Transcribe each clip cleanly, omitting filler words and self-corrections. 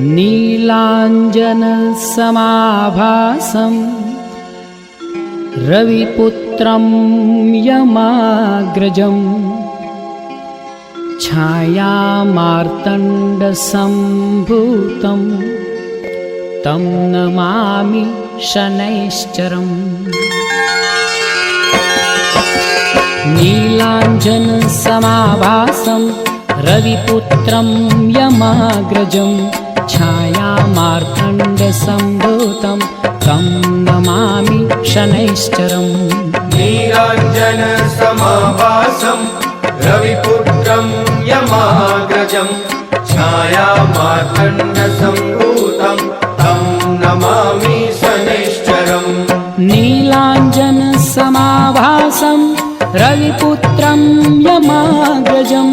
नीलाञ्जनसमाभासं रविपुत्रं यमाग्रजं छायामार्तण्डसम्भूतं तं नमामि शनैश्चरम्। नीलाञ्जनसमाभासं रविपुत्रं यमाग्रजं छायामार्तण्डसम्भूतं तं नमामि शनैश्चरम्। नीलाञ्जनसमाभासं रविपुत्रं यमाग्रजं छायामार्तण्डसम्भूतं तं नमामि शनैश्चरम्। नीलाञ्जनसमाभासं रविपुत्रं यमाग्रजं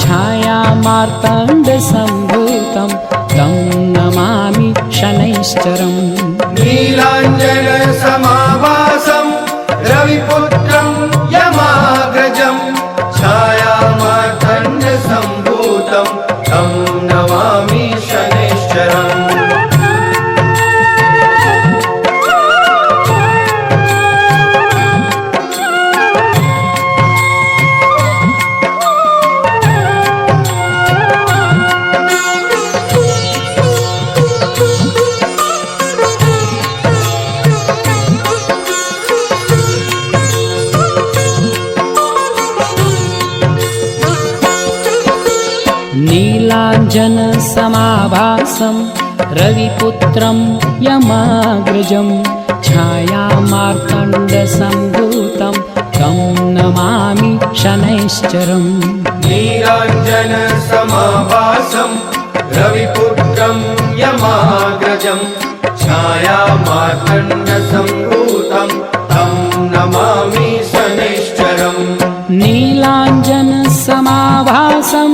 छायामार्तण्डसम्भूतं तं नमामि शनैश्चरम्। नीलाञ्जनसमाभासं रविपुत्रं यमाग्रजं छायामार्तण्डसम्भूतं तं नमामि शनैश्चरम्। नीलाञ्जनसमाभासं रविपुत्रं यमाग्रजं छायामार्तण्डसम्भूतं तं नमामि शनैश्चरम्। नीलाञ्जनसमाभासं रविपुत्रं यमाग्रजं छायामार्तण्डसम्भूतं तं नमामि शनैश्चरम्। नीलाञ्जनसमाभासं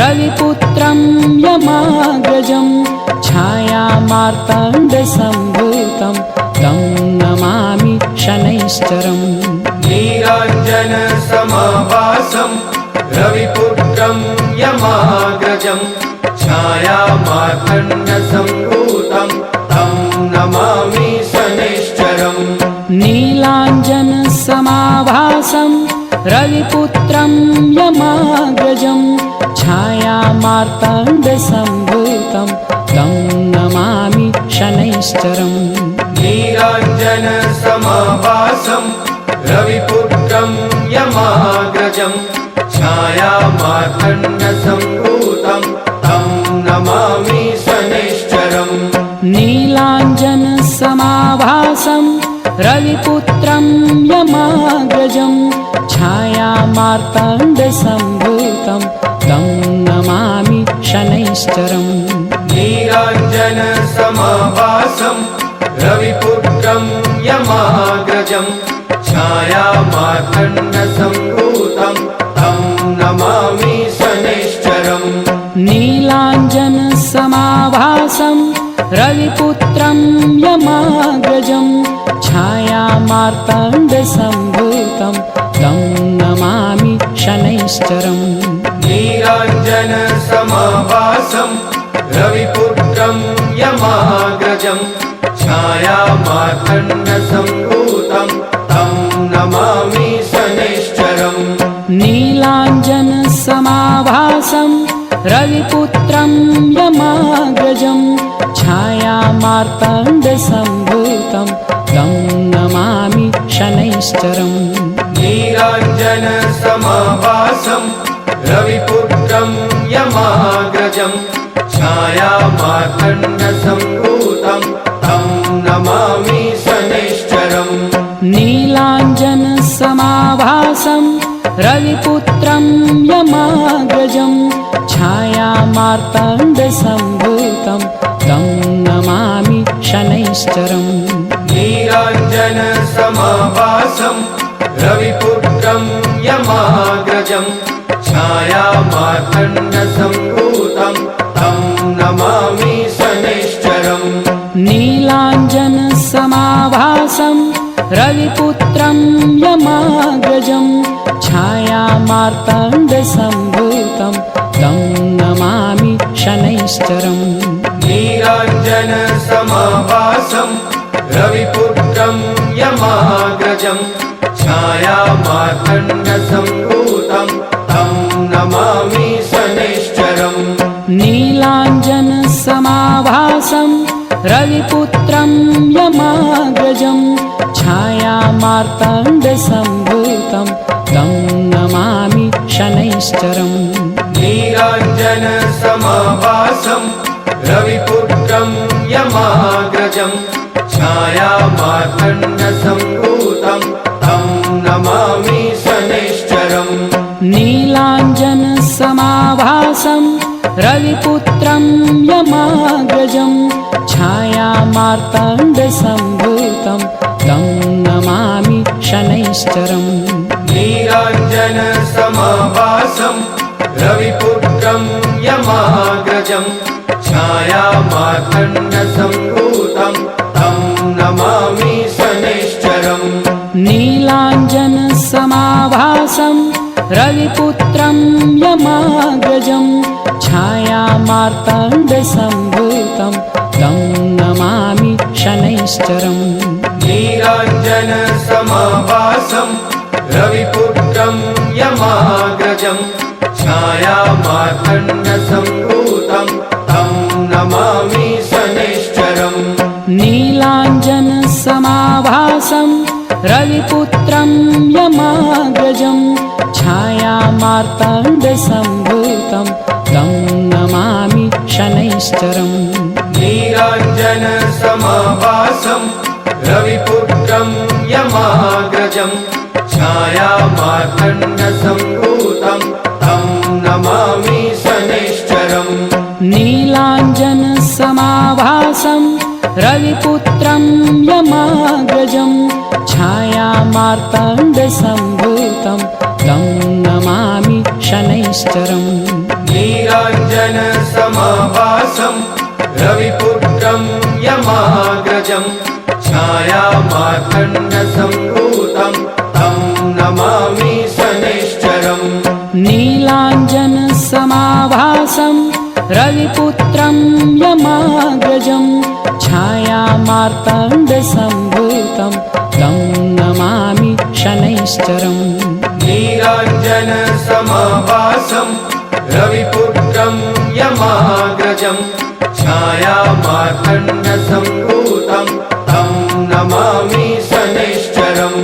रविपुत्रं यमाग्रजं छायामार्तण्डसम्भूतं तं नमामि शनैश्चरम्। नीलाञ्जनसमाभासं रविपुत्रं यमाग्रजं छायामार्तण्डसम्भूतं तं नमामि शनैश्चरम्। नीलाञ्जनसमाभासं रविपुत्रं यमाग्रजं छायामार्तण्डसम्भूतं तं नमामि शनैश्चरम्। नीलाञ्जनसमाभासं रविपुत्रं यमाग्रजं छायामार्तण्डसम्भूतं तं नमामि शनैश्चरम्। नीलाञ्जनसमाभासं रविपुत्रं यमाग्रजं छायामार्तण्डसम्भूतं तं नमामि शनैश्चरम्। नीलाञ्जनसमाभासं रविपुत्रं यमाग्रजं छायामार्तण्डसम्भूतं तं नमामि शनैश्चरम्। नीलाञ्जनसमाभासं रविपुत्रं यमाग्रजं छायामार्तण्डसम्भूतं तं नमामि शनैश्चरम्। नीलाञ्जनसमाभासं रविपुत्रं यमाग्रजं छायामार्तण्डसम्भूतं तं नमामि शनैश्चरम्। नीलाञ्जनसमाभासं रविपुत्रं यमाग्रजं छायामार्तण्डसम्भूतं तं नमामि शनैश्चरम्। नीलाञ्जनसमाभासं रविपुत्रं यमाग्रजं छायामार्तण्डसम्भूतं तं नमामि शनैश्चरम्। नीलाञ्जनसमाभासं रविपुत्रं यमाग्रजं छायामार्तण्डसम्भूतं तं नमामि शनैश्चरम्। नीलाञ्जनसमाभासं रविपुत्रं यमाग्रजं छायामार्तण्डसम्भूतं तं नमामि शनैश्चरम्। नीलाञ्जनसमाभासं रविपुत्रं यमाग्रजं छायामार्तण्डसम्भूतं तं नमामि शनैश्चरम्। महाग्रजं छायामार्तण्डसम्भूतं तं नमामि शनैश्चरम् नीलाञ्जनसमाभासं रविपुत्रं यमाग्रजं छायामार्तण्डसम्भूतं तं नमामि शनैश्चरम् नीलाञ्जनसमाभासं रविपुत्रं यमाग्रजं छायामार्तण्डसम्भूतं तं नमामि शनैश्चरम् नीलाञ्जनसमाभासं रविपुत्रं यमाग्रजं छायामार्तण्डसम्भूतं तं नमामि शनैश्चरम् नीलाञ्जनसमाभासं रविपुत्रं यमाग्रजं छायामार्तण्डसम्भूतं तं नमामि शनैश्चरम् नीलाञ्जनसमाभासं रविपुत्रं यमाग्रजं छायामार्तण्डसम्भूतं तं नमामि शनैश्चरम् नीलाञ्जनसमाभासं रविपुत्रं यमाग्रजं छायामार्तण्डसम्भूतं तं नमामि शनैश्चरम् नीलाञ्जनसमाभासं रविपुत्रं यमाग्रजं छायामार्तण्डसम्भूतं तं नमामि शनैश्चरम् नीलाञ्जनसमाभासं रविपुत्रं यमाग्रजं छायामार्तण्डसम्भूतं तं नमामि शनैश्चरम् नीलाञ्जनसमाभासं रविपुत्रं यमाग्रजं छायामार्तण्डसम्भूतं तं नमामि शनैश्चरम् नीलाञ्जनसमाभासं रविपुत्रं यमाग्रजं छायामार्तण्डसम्भूतं तं नमामि शनैश्चरम् नीलाञ्जनसमाभासं रविपुत्रं यमाग्रजं छायामार्तण्डसम्भूतं तं नमामि शनैश्चरम् नीलाञ्जनसमाभासं रविपुत्रं यमाग्रजं छायामार्तण्डसम्भूतं तं नमामि शनैश्चरम्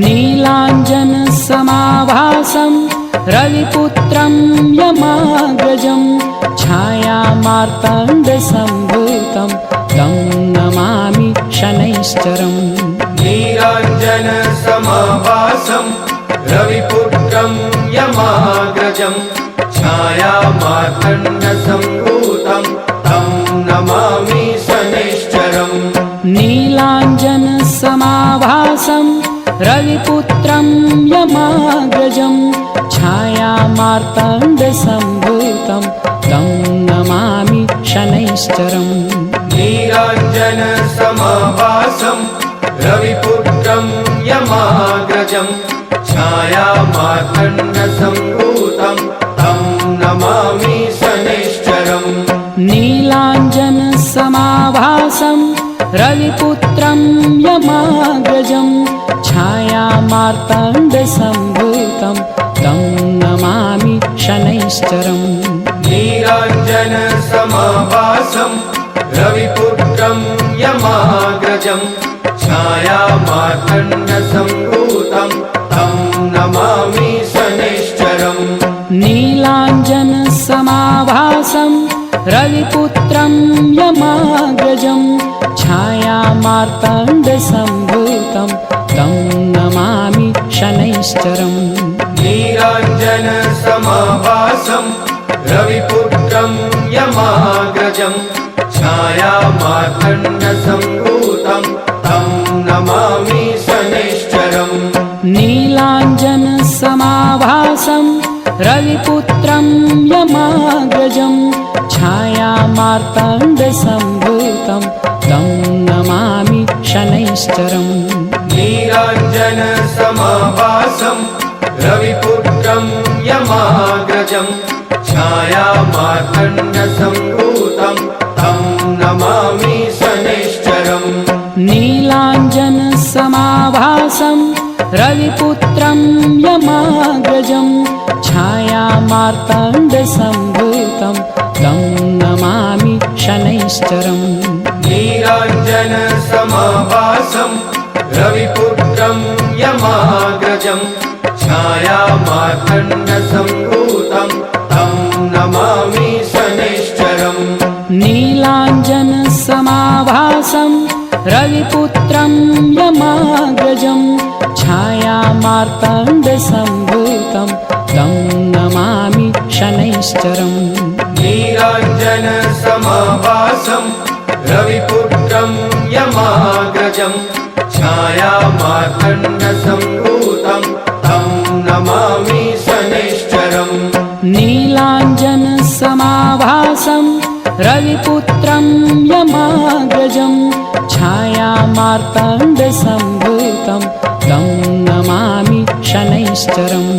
नीलाञ्जनसमाभासं रविपुत्रं यमाग्रजं छायामार्तण्डसम्भूतं तं नमामि शनैश्चरम् नीलाञ्जनसमाभासं रविपुत्रं यमाग्रजं छायामार्तण्डसम्भूतं तं नमामि शनैश्चरम् नीलाञ्जनसमाभासं रविपुत्रं यमाग्रजं छायामार्तण्डसम्भूतं तं नमामि शनैश्चरम् नीलाञ्जनसमाभासं रविपुत्रं यमाग्रजं छायामार्तण्डसम्भूतं तं नमामि शनैश्चरम् नीलाञ्जनसमाभासं रविपुत्रं यमाग्रजं छायामार्तण्डसम्भूतं तं नमामि शनैश्चरम् नीलाञ्जनसमाभासं रविपुत्रं यमाग्रजं छायामार्तण्डसम्भूतं तं नमामि शनैश्चरम् नीलाञ्जनसमाभासं रविपुत्रं यमाग्रजं छायामार्तण्डसम्भूतं तं नमामि शनैश्चरम् नीलाञ्जनसमाभासं रविपुत्रं यमाग्रजं छायामार्तण्डसम्भूतं तं नमामि शनैश्चरम् नीलाञ्जनसमाभासं रविपुत्रं यमाग्रजं छायामार्तण्डसम्भूतं तं नमामि शनैश्चरम् नीलाञ्जनसमाभासं रविपुत्रं यमाग्रजं छायामार्तण्डसम्भूतं तं नमामि शनैश्चरम् नीलाञ्जनसमाभासं रविपुत्रं यमाग्रजं छायामार्ताण्डसम्भूतं तं नमामि शनैश्चरम् नीराञ्जनसमाभासं रविपुत्रं यमाग्रजं छायामार्ताण्डसम्भूतं तं नमामि शनैश्चरम् नीलाञ्जनसमाभासं रविपुत्रं यमाग्रजं छायामार्ताण्डसम्भूतं तं नमामि शनैश्चरम् नीराञ्जनसमाभासं रविपुत्रं यमाग्रजं छायामार्ताण्डसम्भूतं तं नमामि शनैश्चरम् नीलाञ्जनसमाभासं रविपुत्रं यमाग्रजं छायामार्ताण्डसम्भूतं तं नमामि शनैश्चरम्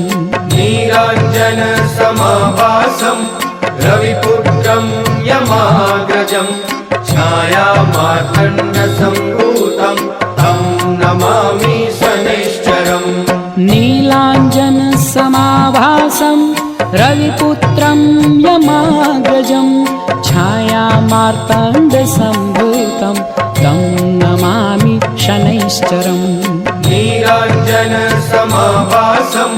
नीराञ्जनसमाभासं रविपुत्रं यमाग्रजं छायामार्ताण्डसम्भूतं तं नमामि शनैश्चरम् नीलाञ्जनसमाभासं रविपुत्रं यमाग्रजं छायामार्ताण्डसम्भूतं तं नमामि शनैश्चरम् नीराञ्जनसमाभासं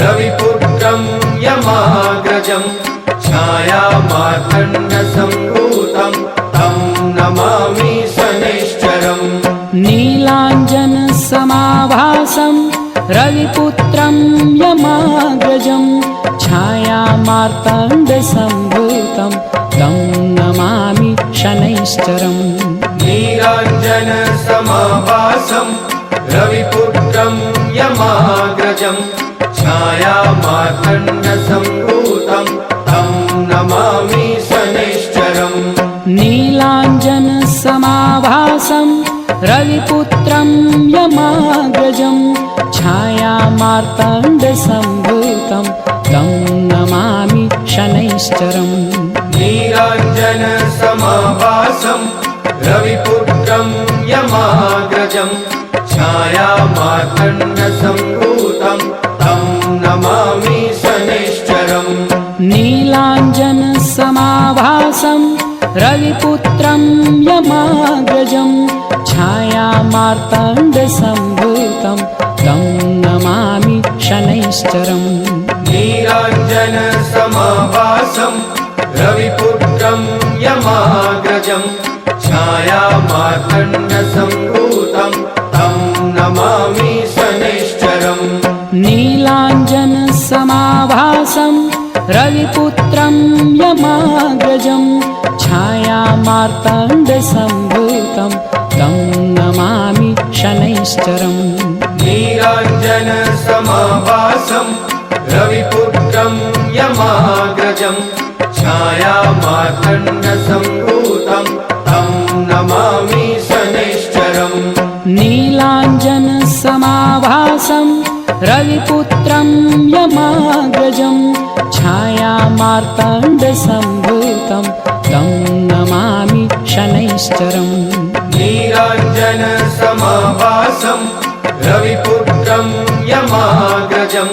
रविपुत्रं यमाग्रजं छायामार्ताण्डसम्भूतं तं नमामि शनैश्चरम् नीलाञ्जनसमाभासं रविपुत्रं यमाग्रजं छायामार्ताण्डसम्भूतं तं नमामि शनैश्चरम् नीराञ्जनसमाभासं रविपुत्रं यमाग्रजं छायामार्ताण्डसम्भूतं तं नमामि शनैश्चरम् नीलाञ्जनसमाभासं रविपुत्रं यमाग्रजं छायामार्ताण्डसम्भूतं तं नमामि शनैश्चरम् नीराञ्जनसमाभासं रविपुत्रं यमाग्रजं छायामार्ताण्डसम्भूतं तं नमामि शनैश्चरम् नीलाञ्जनसमाभासं रविपुत्रं यमाग्रजं छायामार्ताण्डसम्भूतं तं नमामि शनैश्चरम् नीराञ्जनसमाभासं रविपुत्रं यमाग्रजं छायामार्ताण्डसम्भूतं तं नमामि शनैश्चरम् नीलाञ्जनसमाभासं रविपुत्रं यमाग्रजं छायामार्ताण्डसम्भूतं तं नमामि शनैश्चरम् नीराञ्जनसमाभासं रविपुत्रं यमाग्रजं छायामार्ताण्डसम्भूतं तं नमामि शनैश्चरम् नीलाञ्जनसमाभासं रविपुत्रं यमाग्रजं छायामार्ताण्डसम्भूतं तं नमामि शनैश्चरम् नीराञ्जनसमाभासं रविपुत्रं यमाग्रजं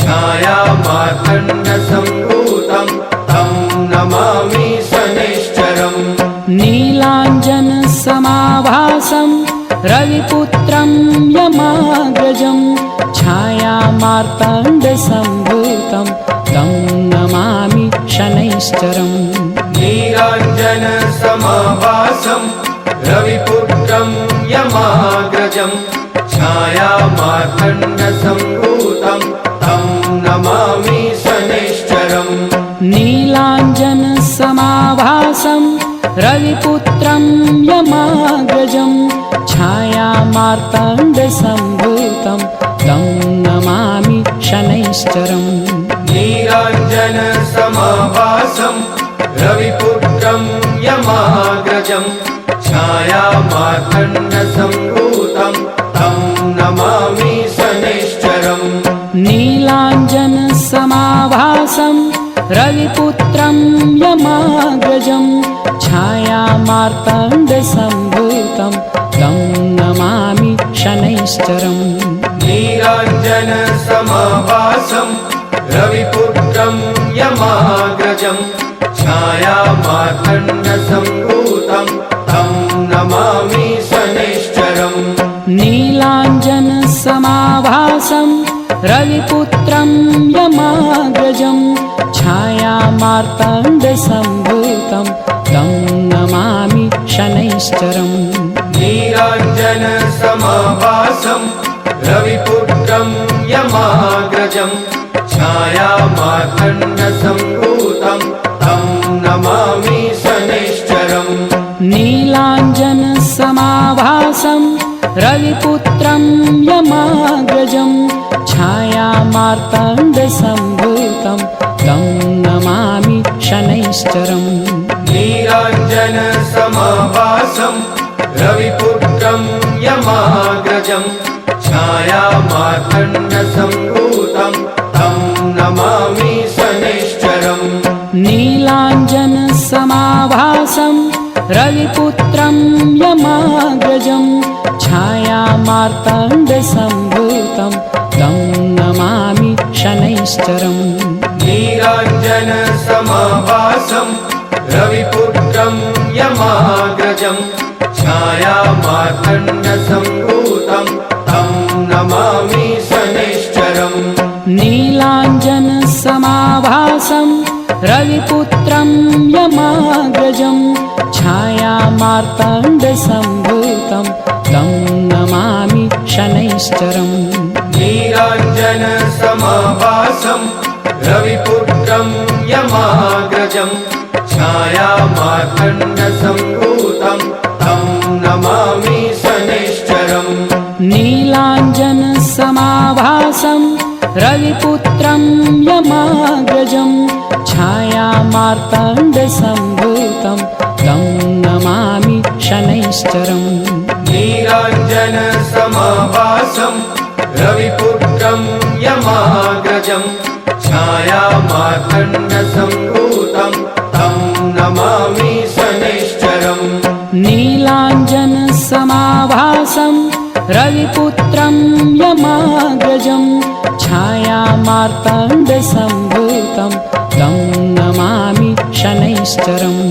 छायामार्ताण्डसम्भूतं तं नमामि शनैश्चरम् नीलाञ्जनसमाभासं रविपुत्रं यमाग्रजं छायामार्ताण्डसम्भूतं तं नमामि शनैश्चरम् नीराञ्जनसमाभासं रविपुत्रं यमाग्रजं छायामार्ताण्डसम्भूतं तं नमामि शनैश्चरम् नीलाञ्जनसमाभासं रविपुत्रं यमाग्रजं छायामार्ताण्डसम्भूतं तं नमामि शनैश्चरम् नीराञ्जनसमाभासं रविपुत्रं यमाग्रजं छायामार्ताण्डसम्भूतं तं नमामि शनैश्चरम् नीलाञ्जनसमाभासं रविपुत्रं यमाग्रजं छायामार्ताण्डसम्भूतं तं नमामि शनैश्चरम् नीलाञ्जनसमाभासं रविपुत्रं यमाग्रजं छायामार्तण्डसम्भूतं तं नमामि शनैश्चरम् नीलाञ्जनसमाभासं रविपुत्रं यमाग्रजं छायामार्तण्डसम्भूतं तं नमामि शनैश्चरम् नीलाञ्जनसमाभासं रविपुत्रं यमाग्रजं छायामार्तण्डसम्भूतं तं नमामि शनैश्चरम् नीलाञ्जनसमाभासं रविपुत्रं यमाग्रजं छायामार्तण्डसम्भूतं तं नमामि शनैश्चरम् नीलाञ्जनसमाभासं रविपुत्रं यमाग्रजं छायामार्तण्डसम्भूतं तं नमामि शनैश्चरम् नीलाञ्जनसमाभासं रविपुत्रं यमाग्रजं छायामार्तण्डसम्भूतं तं नमामि शनैश्चरम् नीलाञ्जनसमाभासं रविपुत्रं यमाग्रजं छायामार्तण्डसम्भूतं तं नमामि शनैश्चरम् नीलाञ्जनसमाभासं रविपुत्रं यमाग्रजं छायामार्तण्डसम्भूतं तं नमामि शनैश्चरम् नीलाञ्जनसमाभासं रविपुत्रं यमाग्रजं छायामार्तण्डसम्भूतं तं नमामि शनैश्चरम् नीलाञ्जनसमाभासं रविपुत्रं यमाग्रजं छायामार्तण्डसम्भूतं तं नमामि शनैश्चरम् नीलाञ्जनसमाभासं रविपुत्रं यमाग्रजं छायामार्तण्डसम्भूतं तं नमामि शनैश्चरम् नीलाञ्जनसमाभासं रविपुत्रं यमाग्रजं छायामार्तण्डसम्भूतं तं नमामि शनैश्चरम्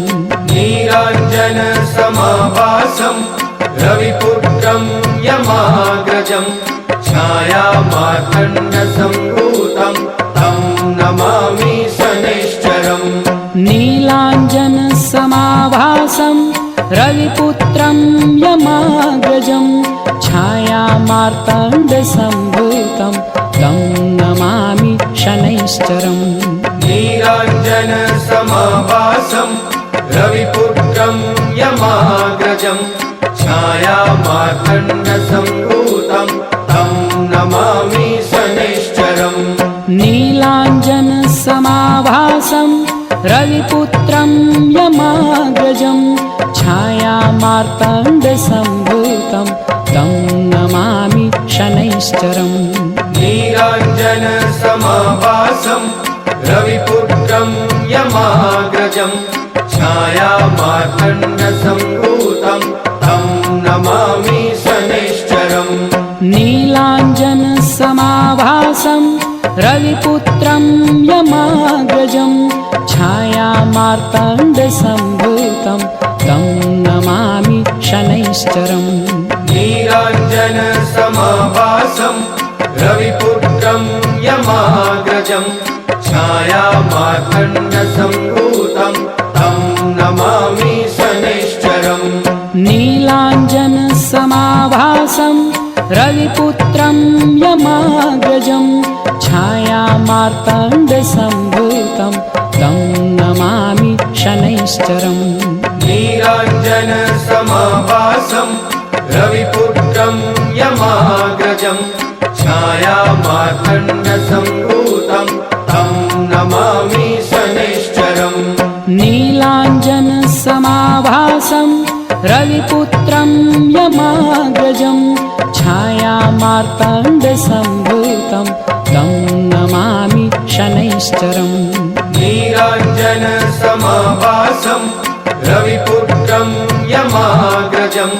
नीलाञ्जनसमाभासं रविपुत्रं यमाग्रजं छायामार्तण्डसम्भूतं तं नमामि शनैश्चरम् नीलाञ्जनसमाभासं रविपुत्रं यमाग्रजं छायामार्तण्डसम्भूतं तं नमामि शनैश्चरम् नीलाञ्जनसमाभासं रविपुत्रं यमाग्रजं छायामार्तण्डसम्भूतं तं नमामि शनैश्चरम् नीलाञ्जनसमाभासं रविपुत्रं यमाग्रजं छायामार्तण्डसम्भूतं तं नमामि शनैश्चरम् नीलाञ्जनसमाभासं रविपुत्रं यमाग्रजं छायामार्तण्डसम्भूतं तं नमामि शनैश्चरम् नीलाञ्जनसमाभासं रविपुत्रं यमाग्रजं छायामार्तण्डसम्भूतं तं नमामि शनैश्चरम् नीलाञ्जनसमाभासं रविपुत्रं यमाग्रजं छायामार्तण्डसम्भूतं तं नमामि शनैश्चरम् नीलाञ्जनसमाभासं रविपुत्रं यमाग्रजं छायामार्तण्डसम्भूतं तं नमामि शनैश्चरम् नीलाञ्जनसमाभासं रविपुत्रं यमाग्रजं छायामार्तण्डसम्भूतं तं नमामि शनैश्चरम् नीलाञ्जनसमाभासं रविपुत्रं यमाग्रजं छायामार्तण्डसम्भूतं तं नमामि शनैश्चरम् नीलाञ्जनसमाभासं रविपुत्रं यमाग्रजं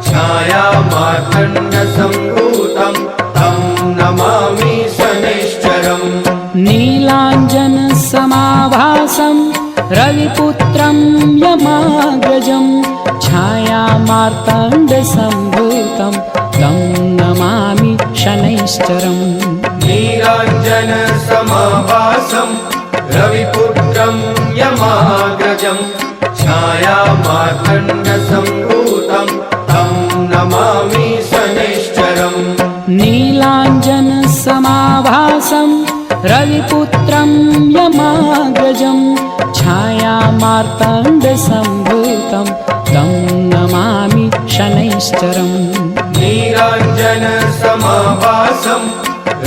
छायामार्तण्डसम्भूतं तं नमामि शनैश्चरम् नीलाञ्जनसमाभासं रविपुत्रं यमाग्रजं छायामार्ताण्डसम्भूतं तं नमामि शनैश्चरम् नीलाञ्जनसमाभासं रविपुत्रं यमाग्रजं छायामार्ताण्डसम्भूतं तं नमामि शनैश्चरम् नीलाञ्जनसमाभासं रविपुत्रं यमाग्रजं छायामार्ताण्डसम्भूतं तं नमामि शनैश्चरम् नीलाञ्जनसमाभासं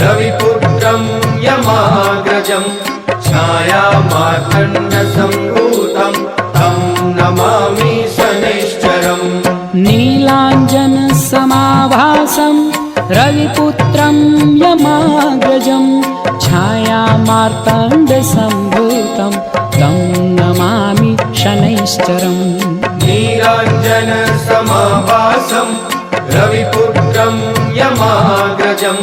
रविपुत्रं यमाग्रजं छायामार्ताण्डसम्भूतं तं नमामि शनैश्चरम् नीलाञ्जनसमाभासं रविपुत्रं यमाग्रजं छायामार्ताण्डसम्भूतं तं नमामि शनैश्चरम् नीलाञ्जनसमाभासं रविपुत्रं यमाग्रजं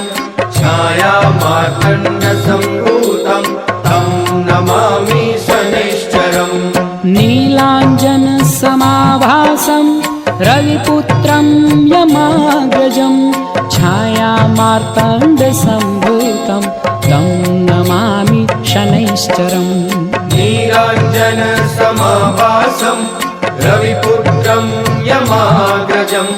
छायामार्ताण्डसम्भूतं तं नमामि शनैश्चरम् नीलाञ्जनसमाभासं रविपुत्रं यमाग्रजं छायामार्ताण्डसम्भूतं तं नमामि शनैश्चरम् नीलाञ्जनसमाभासं रविपुत्रं यमाग्रजं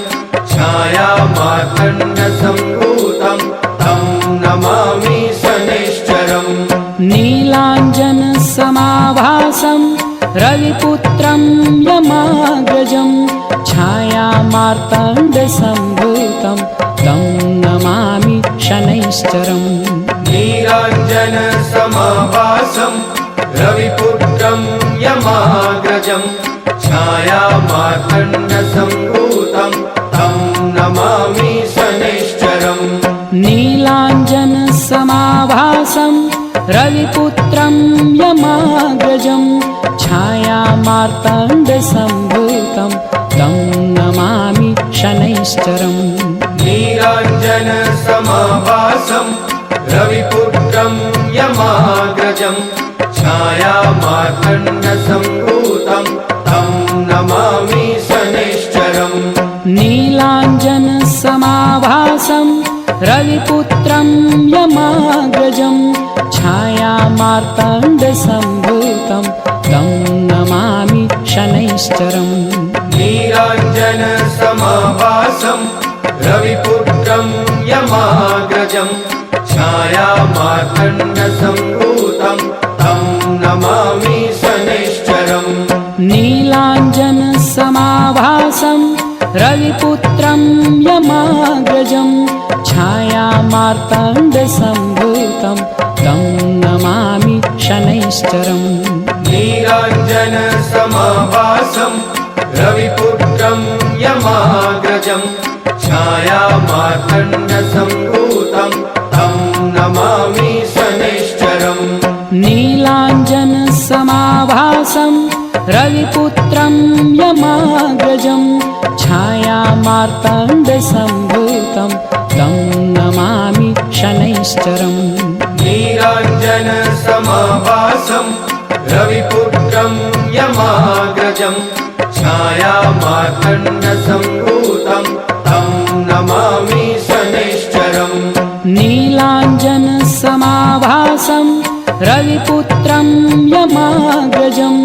छायामार्ताण्डसम्भूतं तं नमामि शनैश्चरम् नीलाञ्जनसमाभासं रविपुत्रं यमाग्रजं छायामार्ताण्डसम्भूतं तं नमामि शनैश्चरम् नीलाञ्जनसमाभासं रविपुत्रं यमाग्रजं छायामार्ताण्डसम्भूतं तं नमामि शनैश्चरम् नीलाञ्जनसमाभासं रविपुत्रं यमाग्रजं छायामार्ताण्डसम्भूतं तं नमामि शनैश्चरम् नीलाञ्जनसमाभासं रविपुत्रं यमाग्रजं छायामार्ताण्डसम्भूतं तं नमामि शनैश्चरम् नीलाञ्जनसमाभासं रविपुत्रं यमाग्रजं छायामार्ताण्डसम्भूतं तं नमामि शनैश्चरम् नीलाञ्जनसमाभासं रविपुत्रं यमाग्रजं छायामार्ताण्डसम्भूतं तं नमामि शनैश्चरम् नीलाञ्जनसमाभासं रविपुत्रं यमाग्रजं छायामार्ताण्डसम्भूतं तं नमामि शनैश्चरम् नीलाञ्जनसमाभासं रविपुत्रं यमाग्रजं छायामार्ताण्डसम्भूतं तं नमामि शनैश्चरम् नीलाञ्जनसमाभासं रविपुत्रं यमाग्रजं छायामार्ताण्डसम्भूतं तं नमामि शनैश्चरम् नीलाञ्जनसमाभासं रविपुत्रं यमाग्रजं छायामार्ताण्डसम्भूतं तं नमामि शनैश्चरम् नीलाञ्जनसमाभासं रविपुत्रं यमाग्रजं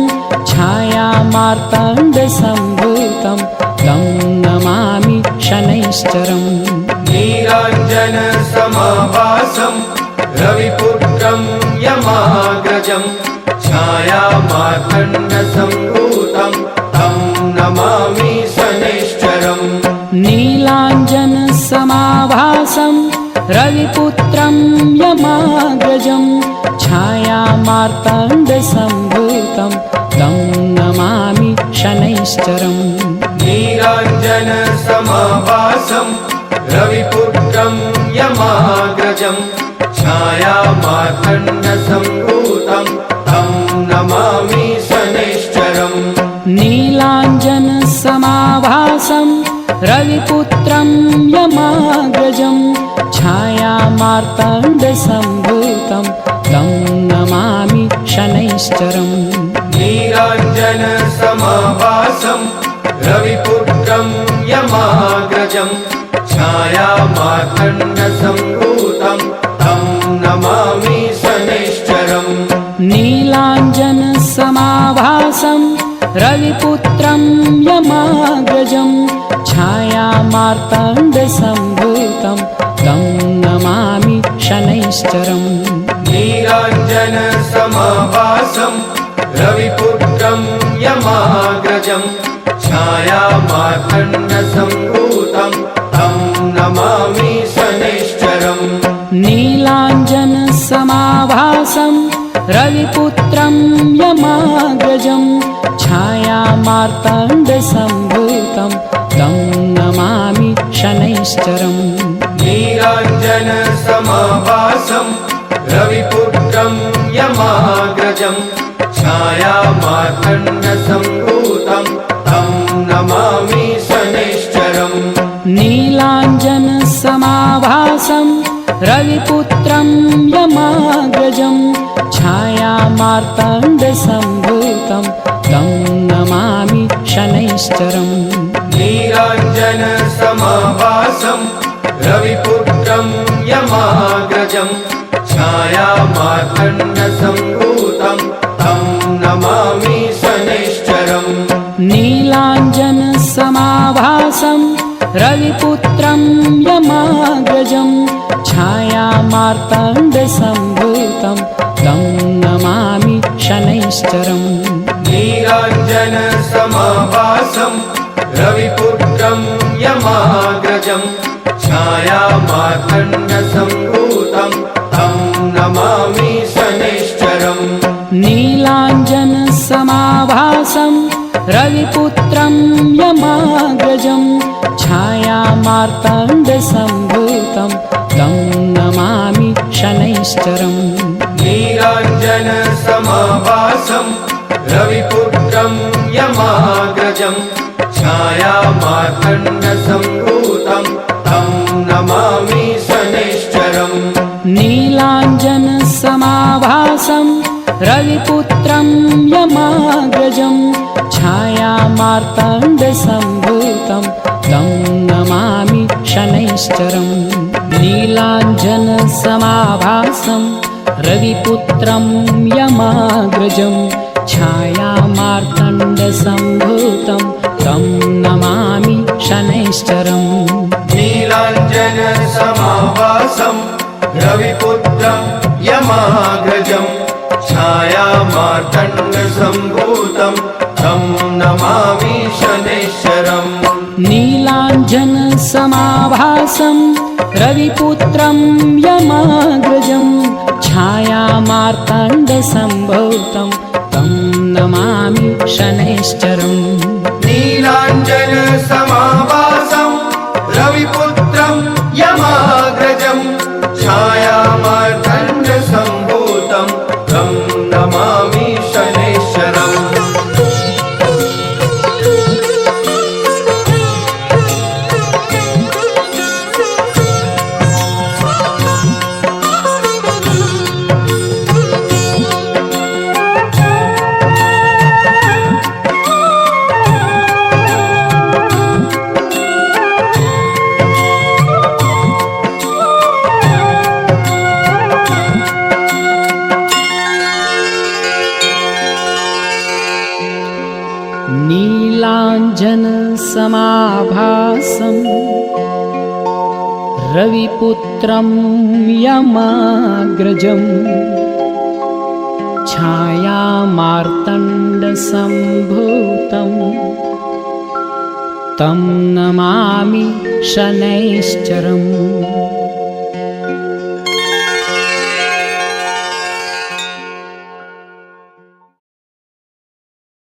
छायामार्ताण्डसम्भूतं तं नमामि शनैश्चरम् नीलाञ्जनसमाभासं रविपुत्रं यमाग्रजं छायामार्ताण्डसम्भूतं तं नमामि शनैश्चरम् नीलाञ्जनसमाभासं रविपुत्रं यमाग्रजं छायामार्ताण्डसम्भूतं तं नमामि शनैश्चरम् नीलाञ्जनसमाभासं रविपुत्रं यमाग्रजं छायामार्ताण्डसम्भूतं तं नमामि शनैश्चरम् नीलाञ्जनसमाभासं रविपुत्रं यमाग्रजं छायामार्ताण्डसम्भूतं तं नमामि शनैश्चरम् नीलाञ्जनसमाभासं रविपुत्रं यमाग्रजं छायामार्ताण्डसम्भूतं तं नमामि शनैश्चरम् नीलाञ्जनसमाभासं रविपुत्रं यमाग्रजं छायामार्ताण्डसम्भूतं तं नमामि शनैश्चरम् नीलाञ्जनसमाभासं रविपुत्रं यमाग्रजं छायामार्ताण्डसम्भूतं तं नमामि शनैश्चरम् नीलाञ्जनसमाभासं रविपुत्रं यमाग्रजं छायामार्ताण्डसम्भूतं तं नमामि शनैश्चरम् नीलाञ्जनसमाभासं रविपुत्रं यमाग्रजं छायामार्ताण्डसम्भूतं तं नमामि शनैश्चरम् नीलाञ्जनसमाभासं रविपुत्रं यमाग्रजं छायामार्ताण्डसम्भूतं तं नमामि शनैश्चरम् नीलाञ्जनसमाभासं रविपुत्रं यमाग्रजं छायामार्ताण्डसम्भूतं तं नमामि शनैश्चरम् नीलाञ्जनसमाभासं रविपुत्रं यमाग्रजं छायामार्ताण्डसम्भूतं तं नमामि शनैश्चरम् नीलाञ्जनसमाभासं रविपुत्रं यमाग्रजं छायामार्ताण्डसम्भूतं तं नमामि शनैश्चरम् नीलाञ्जनसमाभासं रविपुत्रं यमाग्रजं छायामार्ताण्डसम्भूतं तं नमामि शनैश्चरम् नीलाञ्जनसमाभासं रविपुत्रं यमाग्रजं छायामार्ताण्डसम्भूतं तं नमामि शनैश्चरम् नीलाञ्जनसमाभासं रविपुत्रं यमाग्रजं छायामार्ताण्डसम्भूतं तं नमामि शनैश्चरम् नीलाञ्जनसमाभासं रविपुत्रं यमाग्रजं छायामार्ताण्डसम्भूतं तं नमामि शनैश्चरम् नीलाञ्जनसमाभासं रविपुत्रं यमाग्रजं छायामार्ताण्डसम्भूतं तं नमामि शनैश्चरम् नीलाञ्जनसमाभासं रविपुत्रं यमाग्रजं छायामार्ताण्डसम्भूतं तं नमामि शनैश्चरम् नीलाञ्जनसमाभासं रविपुत्रं यमाग्रजं छायामार्ताण्डसम्भूतं तं नमामि शनैश्चरम् नीलाञ्जनसमाभासं रविपुत्रं यमाग्रजं छायामार्ताण्डसम्भूतं तं नमामि शनैश्चरम्